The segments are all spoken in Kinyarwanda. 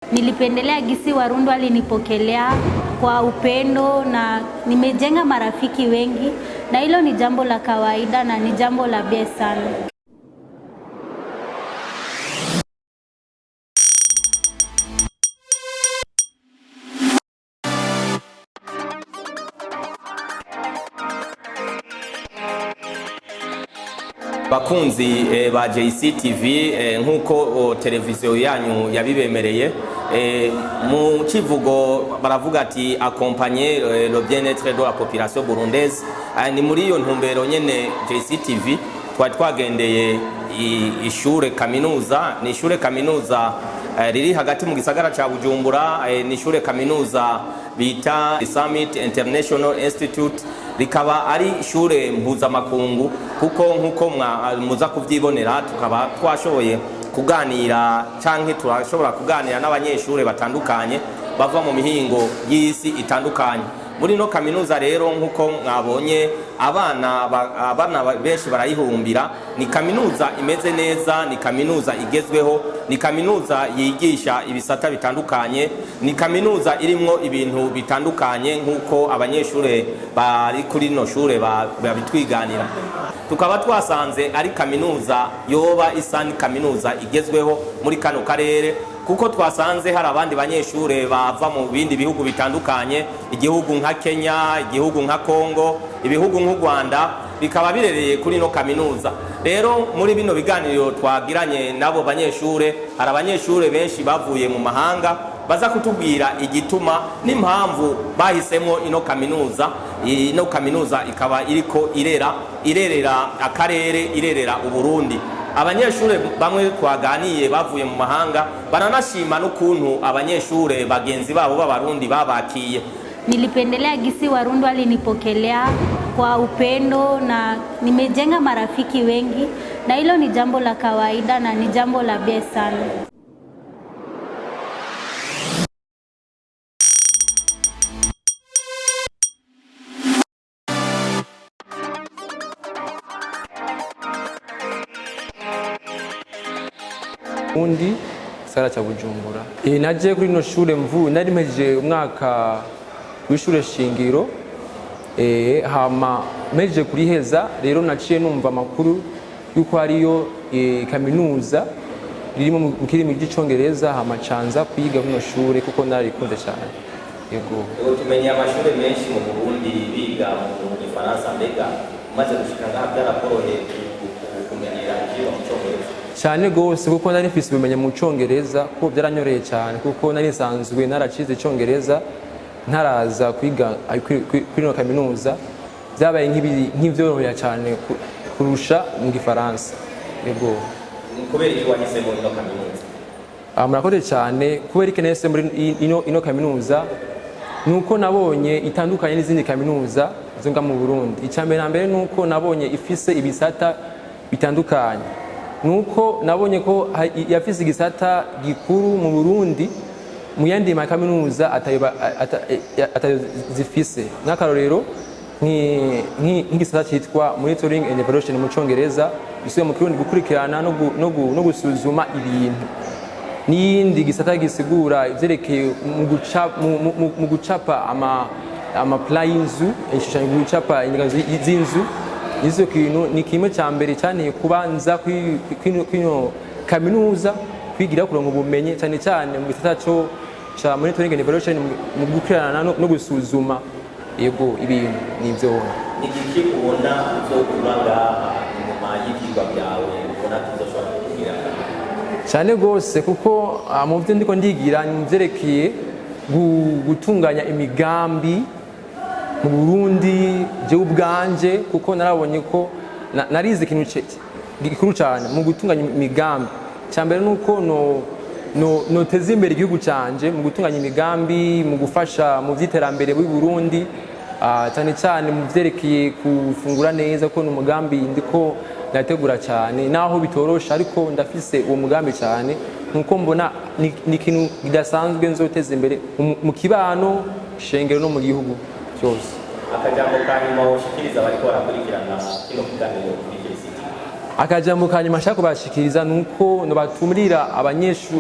Nilipendelea gisi Warundi walinipokelea kwa upendo na nimejenga marafiki wengi, na hilo ni jambo la kawaida na ni jambo la bie sana. Bakunzi ba JCTV, nkuko televiziyo yanyu yabibemereye, mu kivugo baravuga ati accompagner le bien-être de la population burundaise. Ni muri iyo ntumbero nyene JCTV twagendeye ishure kaminuza, ni ishure kaminuza riri hagati mu gisagara ca Bujumbura, ni ishure kaminuza bita Summit International Institute, rikaba ari ishure mpuzamakungu kuko nkuko muza kuvyibonera tukaba twashoboye kuganira canke turashobora kuganira n'abanyeshure batandukanye bava mu mihingo y'isi itandukanye. Muri no kaminuza rero nkuko mwabonye abana benshi barayihumbira. Ni kaminuza imeze neza, ni kaminuza igezweho, ni kaminuza yigisha ibisata bitandukanye, ni kaminuza irimwo ibintu bitandukanye nkuko abanyeshure bari kuri no shure babitwiganira. Tukaba twasanze ari kaminuza yoba isa ni kaminuza igezweho muri kano karere, kuko twasanze hari abandi banyeshure bava mu bindi bihugu bitandukanye, igihugu nka Kenya, igihugu nka Kongo, ibihugu nk'u Rwanda, bikaba birereye kuri no kaminuza. Rero muri bino biganiro twagiranye nabo banyeshure, hari abanyeshure benshi bavuye mu mahanga baza kutubwira igituma n'impamvu bahisemo ino kaminuza. Ino kaminuza ikaba iriko irerera akarere, irerera Uburundi. Abanyeshure bamwe twaganiye bavuye mu mahanga baranashima n'ukuntu abanyeshure bagenzi babo b'abarundi babakiye. Nilipendelea gisi Warundi walinipokelea kwa upendo na nimejenga marafiki wengi, na hilo ni jambo la kawaida na ni jambo la bie sana. Undi gisagara ca Bujumbura. Naje kuri no shure nari mpejeje umwaka w'ishure shingiro, hama mpejeje kuriheza rero naciye numva amakuru yuko hariyo kaminuza riri mu kirimi cy'icongereza, hama canza kwiga kuri no shure kuko narikunze cyane. Yego. Tumenye amashure menshi mu Burundi biga mu Gifaransa, mbega maze gushika ngaha byaraporoheye kumenyera ivyo mu Congereza cyane gose, kuko nari mfise ubumenyi mu Congereza, ko byaranyoreye cyane kuko nari nsanzwe naracize Congereza ntaraza kwiga kuri no kaminuza. Byabaye nk'ivyorohera cyane kurusha mu Gifaransa. Yego. Kubera iki wahisemo ino kaminuza? Murakoze cyane. Kubera iki nese muri ino kaminuza nuko nabonye itandukanye n'izindi kaminuza zonga mu Burundi. Icyambere nambere nuko nabonye ifise ibisata bitandukanye, nuko nabonye ko yafise igisata gikuru mu Burundi mu yandi makaminuza atayo zifise. N'akarorero nk'igisata cyitwa monitoring and evaluation mu Congereza, bisuye mu Kirundi gukurikirana no gusuzuma ibintu. N'iyindi gisata gisigura ivyerekeye mu gucapa ama plan y'inzu, ishushanyo gucapa ingazo z'inzu. Izo kintu ni kimwe cya mbere cyane kubanza kwino kaminuza kwigira kurongo ubumenyi cyane cyane mu gisata cyo cha monitoring and evaluation mu gukurikirana no gusuzuma. Yego, ibintu nivyo. Igiki ubona cyo kuranga inyuma y'ikigwa byawe ubona tuzoshobora kugira cyane gose, kuko mu byo ndiko ndigira nivyerekeye gutunganya imigambi mu Burundi je ubwanje, kuko narabonye ko narize ikintu gikuru cyane mu gutunganya imigambi. Cyambere nuko no teza imbere igihugu canje mu gutunganya imigambi, mu gufasha mu vyiterambere bw'u Burundi, cyane cyane mu vyerekeye kufungura neza, ko n'umugambi ndiko ndategura cyane naho bitorosha, ariko ndafise uwo mugambi cyane, nkuko mbona ni ikintu gidasanzwe nzoteza imbere mu kibano shengero no mu gihugu cyose. Akajambo kanyuma ushikiriza bariko barakurikirana kino kiganiro kuri JCTV? akajambo kanyuma nshaka kubashikiriza nuko nobatumurira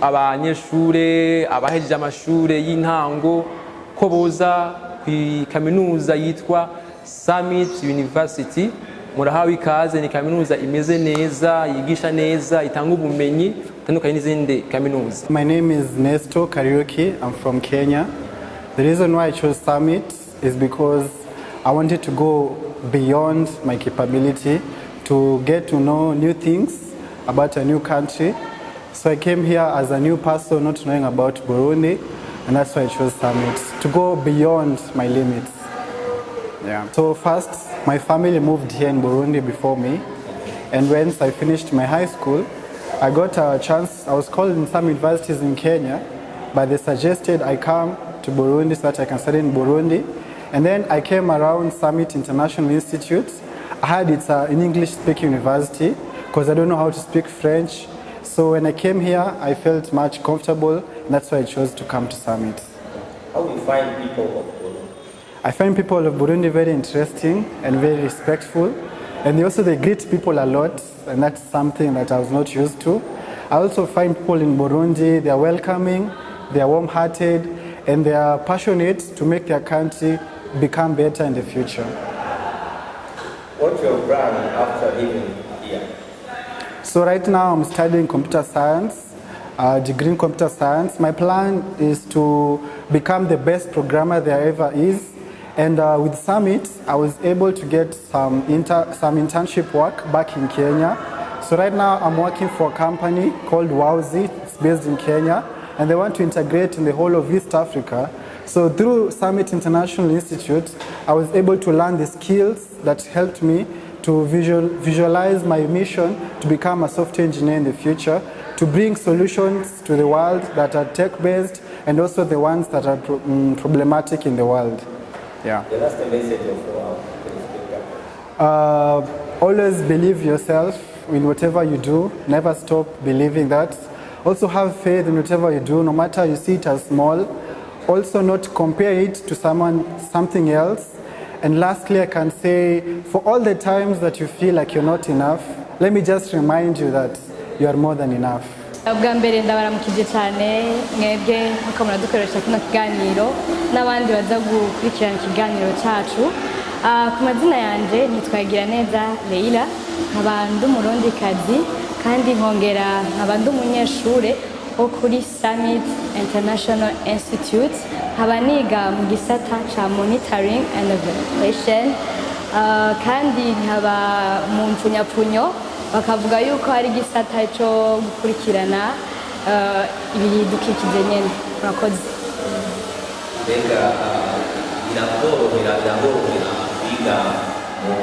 abanyeshure abahejeje amashure y'intango ko boza ku kaminuza yitwa Summit University. Murahawe ikaze, ni kaminuza imeze neza, yigisha neza, itanga ubumenyi butandukanye n'izindi kaminuza. My name is Nesto Kariuki. I'm from Kenya. The reason why I chose Summit is because I wanted to go beyond my capability to get to know new things about a new country. So I came here as a new person, not knowing about Burundi, and that's why I chose Summit, to go beyond my limits. Yeah. So first, my family moved here in Burundi before me, and once I finished my high school, I got a chance. I was called in some universities in Kenya, but they suggested I come to Burundi so that I can study in Burundi. And then I came around Summit International Institute. I heard it's an English-speaking university because I don't know how to speak French. So when I came here, I felt much comfortable, and that's why I chose to come to Summit. How do you find people of Burundi? I find people of Burundi very interesting and very respectful, and they greet people a lot, and that's something that I was not used to. I also find people in Burundi, they are welcoming, they are warm-hearted, and they are passionate to make their country become better in the future. What's your plan after living here? So right now I'm studying computer science, degree in computer science. My plan is to become the best programmer there ever is. And with Summit, I was able to get some internship work back in Kenya. So right now I'm working for a company called Wowzy. It's based in Kenya, and they want to integrate in the whole of East Africa. So through Summit International Institute, I was able to learn the skills that helped me to visualize my mission to become a software engineer in the future, to bring solutions to the world that are tech-based and also the ones that are problematic in the world. Yeah. That's the message of our always believe yourself in whatever you do. Never stop believing that. Also have faith in whatever you do, no matter you see it as small. Also not compare it to something else. And lastly, I can say, for all the times that you feel like you're not enough, let me just remind you that you are more than enough. Ubwa mbere ndabaramukije cyane mwebwe muko muradukoresha kino kiganiro n'abandi baza gukurikirana ikiganiro cyacu. Ku mazina yanje nitwagira neza Leila, nkaba ndi umurundikazi kandi nkongera nkaba ndi umunyeshure wo kuri Summit International Institute, nkaba niga mu gisata ca monitoring and evaluation, kandi nkaba mu mpfunyapfunyo bakavuga yuko hari gisata cyo gukurikirana ibidukikije nyene. Murakoze. Mbega birakorohera kwiga mu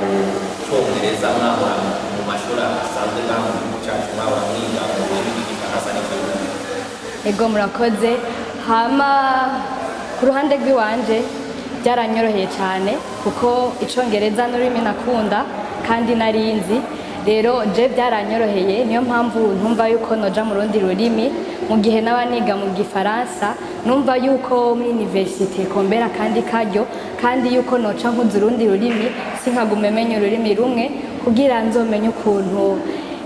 Cyongereza mwahora mu mashuri asanzwe kandi mu cyacu mwahora mwiga mu rurimi rw'igifaransa n'ikirundi? Ego murakoze. Hama ku ruhande rw'iwanje byaranyoroheye cyane kuko Icongereza n'ururimi nakunda kandi narinzi. Rero je byaranyoroheye, niyo mpamvu ntumva yuko noja mu rundi rurimi mu gihe n'abaniga mu gifaransa, numva yuko muri university kombera kandi karyo, kandi yuko noca nkuzi urundi rurimi sinkagume menye ururimi rumwe kugira nzomenye ukuntu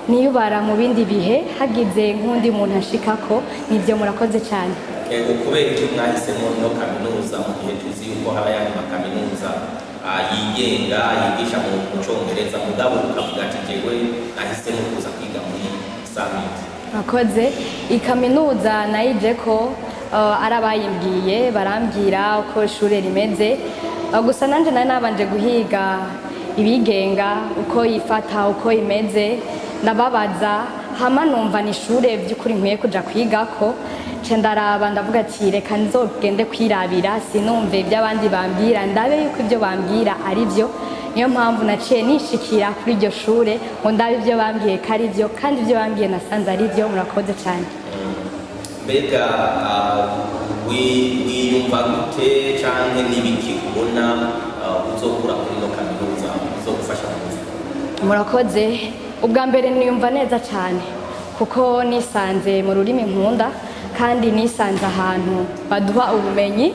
niyubara mu bindi bihe hagize nk'undi muntu ashikako. Nivyo. Murakoze cyane. Kubera icyo mwahisemo no kaminuza mu gihe tuzi yuko haba yandi makaminuza yigenga yigisha mu Cyongereza, mugabo ukavuga ati jewe nahisemo kuza kwiga muri Summit? Murakoze. Ikaminuza nayijeko arabayimbwiye barambwira uko ishure rimeze, gusa nanje nari nabanje guhiga ibigenga uko yifata uko imeze, ndababaza hama numva ni ishure by'ukuri nkwiye kuja kwigako. Ndaraba ndavuga ati reka nzogende kwirabira, sinumve iby'abandi bambwira, ndabe yuko ibyo bambwira ari byo. Niyo mpamvu naciye nishikira kuri iryo shure ngo ndabe ibyo bambwiye ko ari byo, kandi ibyo bambwiye nasanze ari byo. Murakoze cyane. Mbega wiyumva gute canke n'ibiki ubona uzokura kuri ino kaminuza uzogufasha mu buzima? Murakoze. Ubwa mbere niyumva neza cyane kuko nisanze mu rurimi nkunda kandi nisanze ahantu baduha ubumenyi,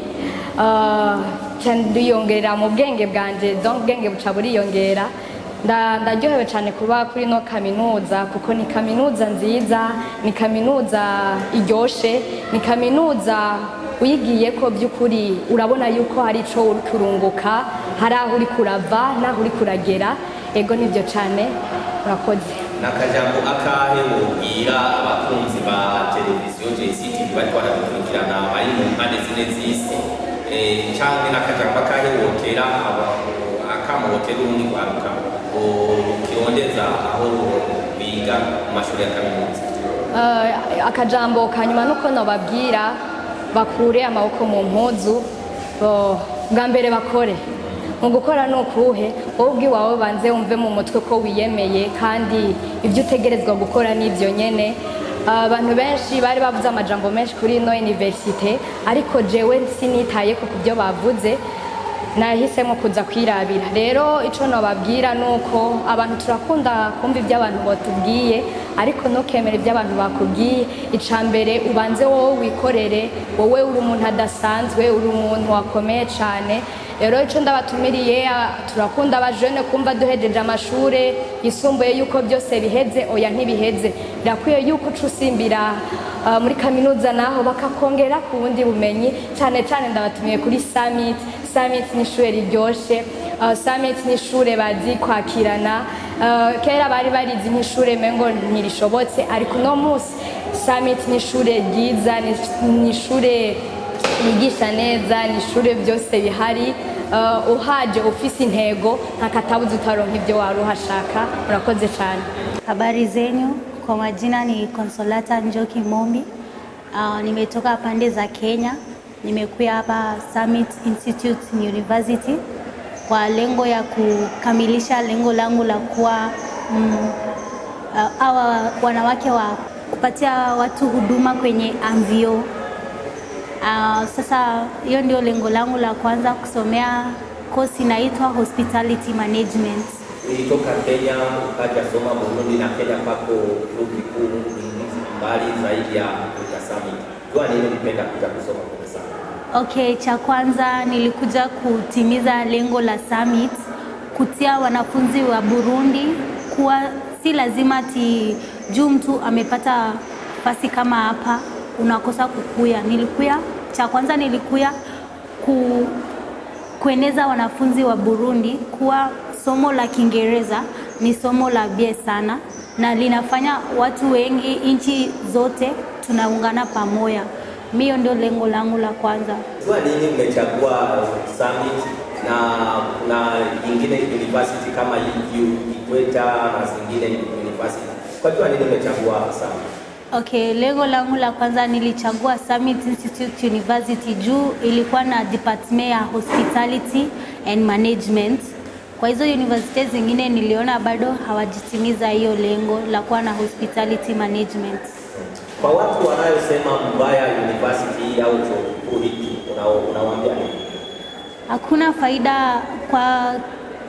ndiyongerera mu bwenge bwanje, donc ubwenge buca buriyongera ndaryohewe cyane kuba kuri no kaminuza kuko ni kaminuza nziza, ni kaminuza iryoshe, ni kaminuza uyigiye ko by'ukuri urabona yuko hari ico uri kurunguka, hari aho uri kurava n'aho uri kuragera. Ego nibyo cyane, urakoze. Nakajambo akahe wobwira abakunzi ba televiziyo JCTV bariko baradukurikirana bari mu mpande zine z'isi, canke nakajambo akahe wotera akamotera urundi rwaruka kirondeza aho biga mu mashuri ya kaminuza? Akajambo kanyuma nuko nobabwira bakure amaboko mu mpuzu, bwa mbere bakore. Mu gukora no kuhe ubwi wawe banze umve mu mutwe ko wiyemeye kandi ibyo utegerezwa gukora n'ibyo nyene. Abantu benshi bari bavuze amajambo menshi kuri no university, ariko jewe sinitaye ku byo bavuze, nahisemo kuza kwirabira. Rero ico nobabwira nuko abantu turakunda kumva ibyo abantu batubwiye, ariko no kemera ibyo abantu bakubwiye. Icambere ubanze wowe wikorere, wowe uri umuntu adasanzwe, uri umuntu wakomeye cyane. Rero ico ndabatumiriye, turakunda abajene kumva duhejeje amashure yisumbuye yuko byose biheze. Oya, ntibiheze. Birakwiye yuko ucusimbira muri kaminuza naho bakakongera ku bundi bumenyi. Cyane cyane ndabatumiye kuri Summit. Summit ni ishure riryoshe, Summit ni ishure bazi kwakirana. Kera bari barizi nk'ishure mengo ntirishobotse, ariko no musi Summit ni ishure ryiza, ni ishure yigisha neza, ni ishure byose bihari. Uhaje ufise intego ntakatabuza utaronka ibyo wari uhashaka. Murakoze cyane. Habari zenyu, kwa majina ni Consolata Njoki Mombi. Nimetoka pande za Kenya. Nimekuja hapa Summit Institute University kwa lengo ya kukamilisha lengo langu la kuwa wanawake wa kupatia watu huduma kwenye MVO. Sasa hiyo ndio lengo langu la kwanza, kusomea kosi inaitwa Hospitality Management. Ulitoka Kenya ukaja soma Burundi na Kenya pako chuo kikuu mbali zaidi ya Summit. Kwa nini ulipenda kuja kusoma kwa Summit? Okay, cha kwanza nilikuja kutimiza lengo la Summit, kutia wanafunzi wa Burundi kuwa si lazima juu mtu amepata fasi kama hapa unakosa kukuya. Cha kwanza nilikuya kueneza wanafunzi wa Burundi kuwa somo la Kiingereza ni somo la bie sana, na linafanya watu wengi inchi zote tunaungana pamoja. Mimi ndio lengo langu la kwanza. Kwa nini umechagua Summit na nyingine university kama Ikweta na zingine university? Kwa nini umechagua Summit? Okay, lengo langu la kwanza nilichagua Summit Institute University juu ilikuwa na department ya Hospitality and Management. Kwa hizo universities zingine niliona bado hawajitimiza hiyo lengo la kuwa na Hospitality Management. Kwa watu wanayosema mbaya university au chuo kikuu hiki, unawaambia nini? Hakuna faida.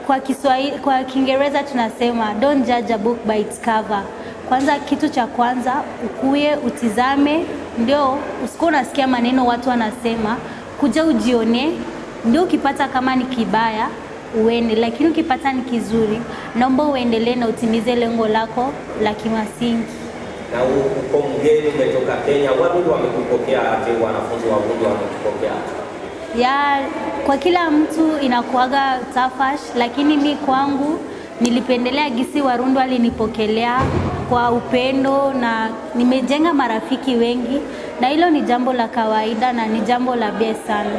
Kwa Kiswahili, kwa Kiingereza tunasema don't judge a book by its cover. Kwanza, kitu cha kwanza ukuye utizame, ndio usikuwa unasikia maneno watu wanasema, kuja ujione, ndio ukipata kama ni kibaya uende, lakini ukipata ni kizuri naomba uendelee na utimize lengo lako la kimasingi. Na uko mgeni umetoka Kenya, watu wamekupokea aje? Wanafunzi wa Burundi wamekupokea? Kwa kila mtu inakuaga tafash, lakini mi kwangu nilipendelea gisi Warundi walinipokelea kwa upendo na nimejenga marafiki wengi, na hilo ni jambo la kawaida na ni jambo la bie sana.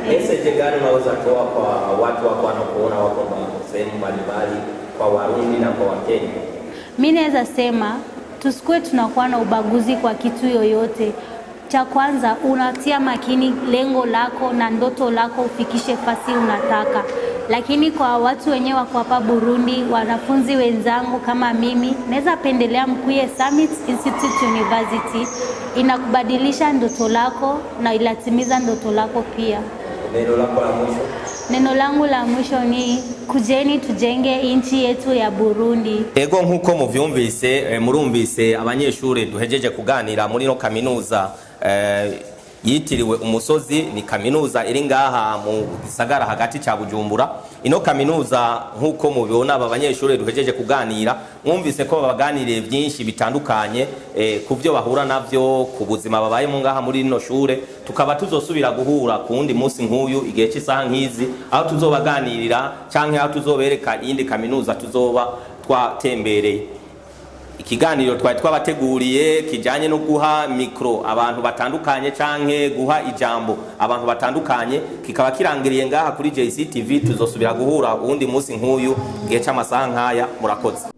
Message gani unaweza toa kwa watu wako wanakuona wako sehemu mbalimbali, kwa Warundi na kwa Wakenya? Mimi naweza sema tusikue tunakuwa na ubaguzi kwa kitu yoyote. Cha kwanza unatia makini lengo lako na ndoto lako ufikishe fasi unataka. Lakini kwa watu wenyewe wako hapa Burundi, wanafunzi wenzangu kama mimi, naweza pendelea mkuye Summit Institute University. Inakubadilisha ndoto lako na ilatimiza ndoto lako pia. Neno lako la mwisho? Neno langu la mwisho ni kujeni tujenge inchi yetu ya Burundi. Ego nkuko muvyumvise murumvise abanyeshure duhejeje kuganira muri no kaminuza yitiriwe Umusozi, ni kaminuza iri ngaha mu gisagara hagati ca Bujumbura. Ino kaminuza nkuko mubibona aba banyeshuri duhejeje kuganira, mwumvise ko babaganiriye byinshi bitandukanye ku byo bahura navyo ku buzima babaye mu ngaha muri ino shure. Tukaba tuzosubira guhura ku wundi munsi nk'uyu igihe cy'isaha nk'izi, aho tuzobaganirira canke aho tuzobereka iyindi kaminuza tuzoba twatembereye. Ikiganiro twari twabateguriye kijanye no guha mikro abantu batandukanye canke guha ijambo abantu batandukanye kikaba kirangiriye ngaha kuri JCTV. Tuzosubira guhura uwundi munsi nk'uyu gihe c'amasaha nk'aya. Murakoze.